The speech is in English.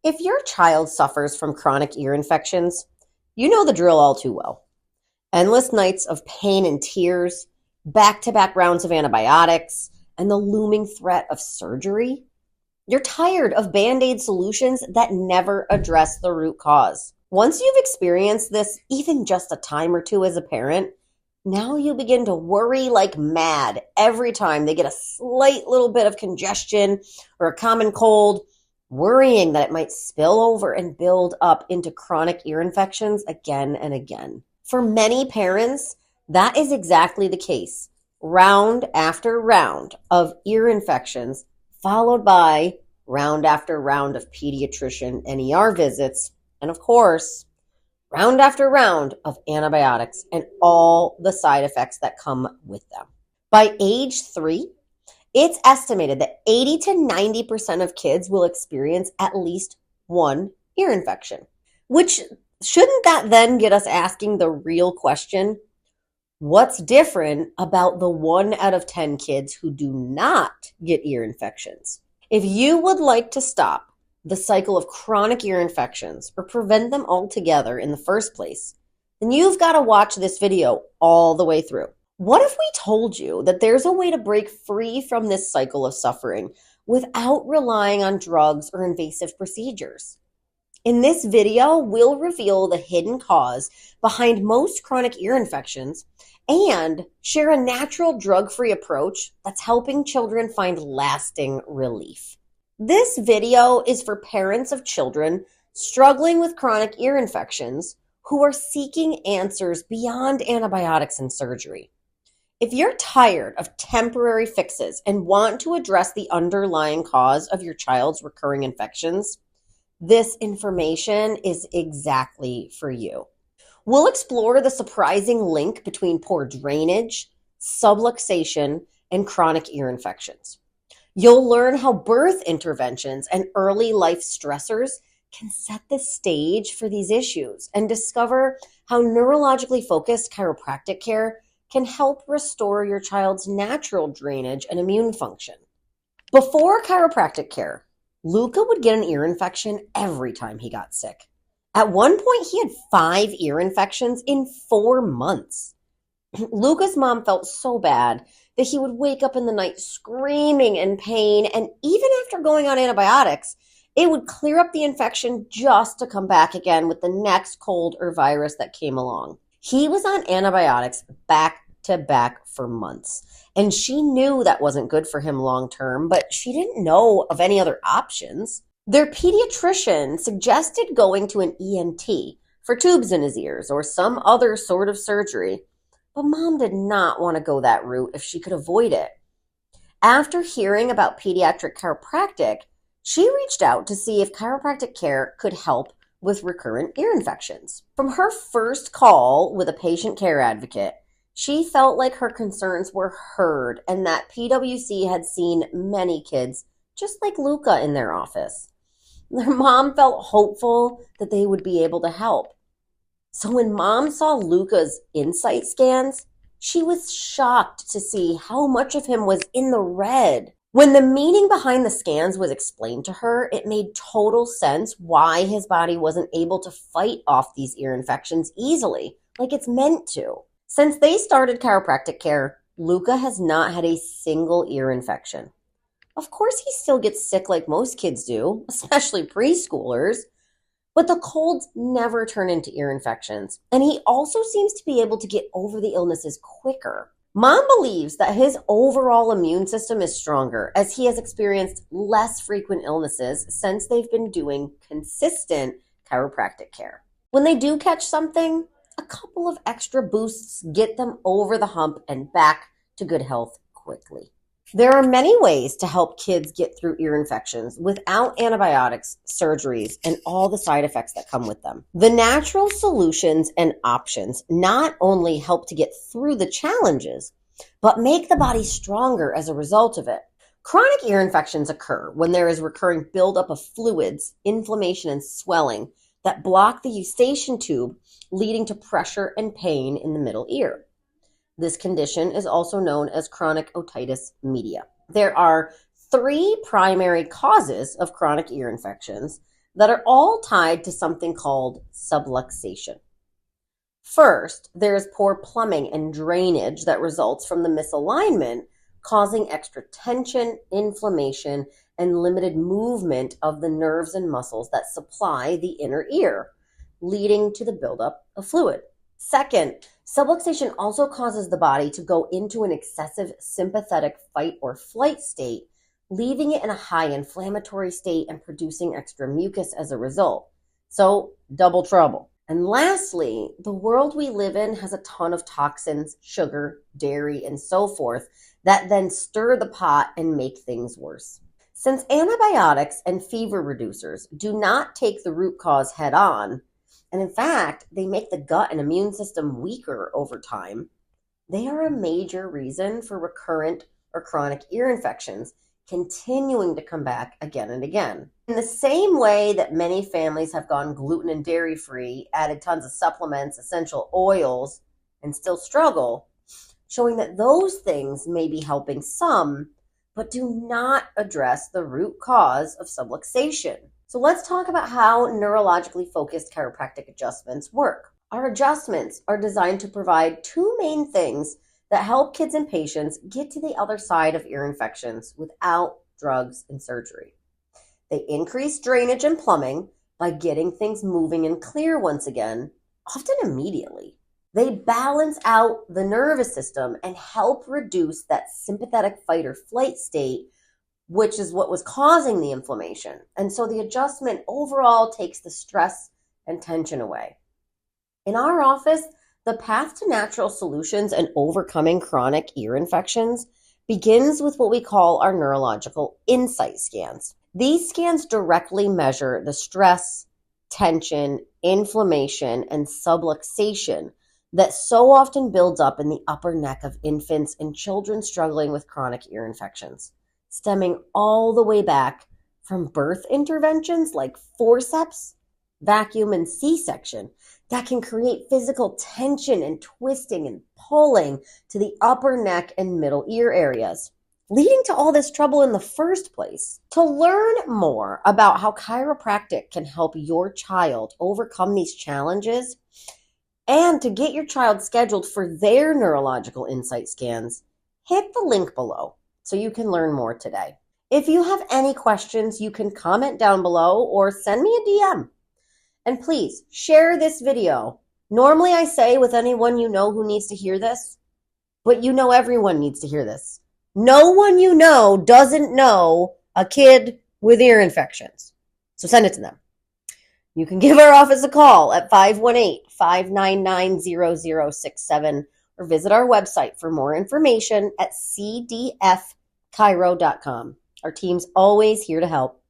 If your child suffers from chronic ear infections, you know the drill all too well. Endless nights of pain and tears, back-to-back rounds of antibiotics, and the looming threat of surgery. You're tired of Band-Aid solutions that never address the root cause. Once you've experienced this, even just a time or two as a parent, now you begin to worry like mad every time they get a slight little bit of congestion or a common cold, worrying that it might spill over and build up into chronic ear infections again and again. For many parents, that is exactly the case. Round after round of ear infections, followed by round after round of pediatrician and ER visits, and of course, round after round of antibiotics and all the side effects that come with them. By age 3, it's estimated that 80 to 90% of kids will experience at least one ear infection, which shouldn't that then get us asking the real question, what's different about the 1 out of 10 kids who do not get ear infections? If you would like to stop the cycle of chronic ear infections or prevent them altogether in the first place, then you've got to watch this video all the way through. What if we told you that there's a way to break free from this cycle of suffering without relying on drugs or invasive procedures? In this video, we'll reveal the hidden cause behind most chronic ear infections and share a natural drug-free approach that's helping children find lasting relief. This video is for parents of children struggling with chronic ear infections who are seeking answers beyond antibiotics and surgery. If you're tired of temporary fixes and want to address the underlying cause of your child's recurring infections, this information is exactly for you. We'll explore the surprising link between poor drainage, subluxation, and chronic ear infections. You'll learn how birth interventions and early life stressors can set the stage for these issues and discover how neurologically focused chiropractic care can help restore your child's natural drainage and immune function. Before chiropractic care, Luca would get an ear infection every time he got sick. At one point, he had 5 ear infections in 4 months. Luca's mom felt so bad that he would wake up in the night screaming in pain, and even after going on antibiotics, it would clear up the infection just to come back again with the next cold or virus that came along. He was on antibiotics back to back for months, and she knew that wasn't good for him long term, but she didn't know of any other options. Their pediatrician suggested going to an ENT for tubes in his ears or some other sort of surgery, but Mom did not want to go that route if she could avoid it. After hearing about pediatric chiropractic, she reached out to see if chiropractic care could help with recurrent ear infections. From her first call with a patient care advocate, she felt like her concerns were heard and that PWC had seen many kids just like Luca in their office. Their mom felt hopeful that they would be able to help. So when Mom saw Luca's insight scans, she was shocked to see how much of him was in the red. When the meaning behind the scans was explained to her, it made total sense why his body wasn't able to fight off these ear infections easily, like it's meant to. Since they started chiropractic care, Luca has not had a single ear infection. Of course, he still gets sick like most kids do, especially preschoolers, but the colds never turn into ear infections, and he also seems to be able to get over the illnesses quicker. Mom believes that his overall immune system is stronger as he has experienced less frequent illnesses since they've been doing consistent chiropractic care. When they do catch something, a couple of extra boosts get them over the hump and back to good health quickly. There are many ways to help kids get through ear infections without antibiotics, surgeries, and all the side effects that come with them. The natural solutions and options not only help to get through the challenges, but make the body stronger as a result of it. Chronic ear infections occur when there is recurring buildup of fluids, inflammation, and swelling that block the eustachian tube, leading to pressure and pain in the middle ear. This condition is also known as chronic otitis media. There are 3 primary causes of chronic ear infections that are all tied to something called subluxation. First, there's poor plumbing and drainage that results from the misalignment, causing extra tension, inflammation, and limited movement of the nerves and muscles that supply the inner ear, leading to the buildup of fluid. Second, subluxation also causes the body to go into an excessive sympathetic fight or flight state, leaving it in a high inflammatory state and producing extra mucus as a result. So, double trouble. And lastly, the world we live in has a ton of toxins, sugar, dairy, and so forth that then stir the pot and make things worse. Since antibiotics and fever reducers do not take the root cause head on, and in fact, they make the gut and immune system weaker over time, they are a major reason for recurrent or chronic ear infections continuing to come back again and again. In the same way that many families have gone gluten and dairy free, added tons of supplements, essential oils, and still struggle, showing that those things may be helping some, but do not address the root cause of subluxation. So let's talk about how neurologically focused chiropractic adjustments work. Our adjustments are designed to provide two main things that help kids and patients get to the other side of ear infections without drugs and surgery. They increase drainage and plumbing by getting things moving and clear once again, often immediately. They balance out the nervous system and help reduce that sympathetic fight or flight state, which is what was causing the inflammation. And so the adjustment overall takes the stress and tension away. In our office, the path to natural solutions and overcoming chronic ear infections begins with what we call our neurological insight scans. These scans directly measure the stress, tension, inflammation, and subluxation that so often builds up in the upper neck of infants and children struggling with chronic ear infections, stemming all the way back from birth interventions like forceps, vacuum, and C-section that can create physical tension and twisting and pulling to the upper neck and middle ear areas, leading to all this trouble in the first place. To learn more about how chiropractic can help your child overcome these challenges and to get your child scheduled for their neurological insight scans, hit the link below so you can learn more today. If you have any questions, you can comment down below or send me a DM. And please share this video. Normally I say with anyone you know who needs to hear this, but you know everyone needs to hear this. No one you know doesn't know a kid with ear infections. So send it to them. You can give our office a call at 518-599-0067 or visit our website for more information at cdfchiro.com. Our team's always here to help.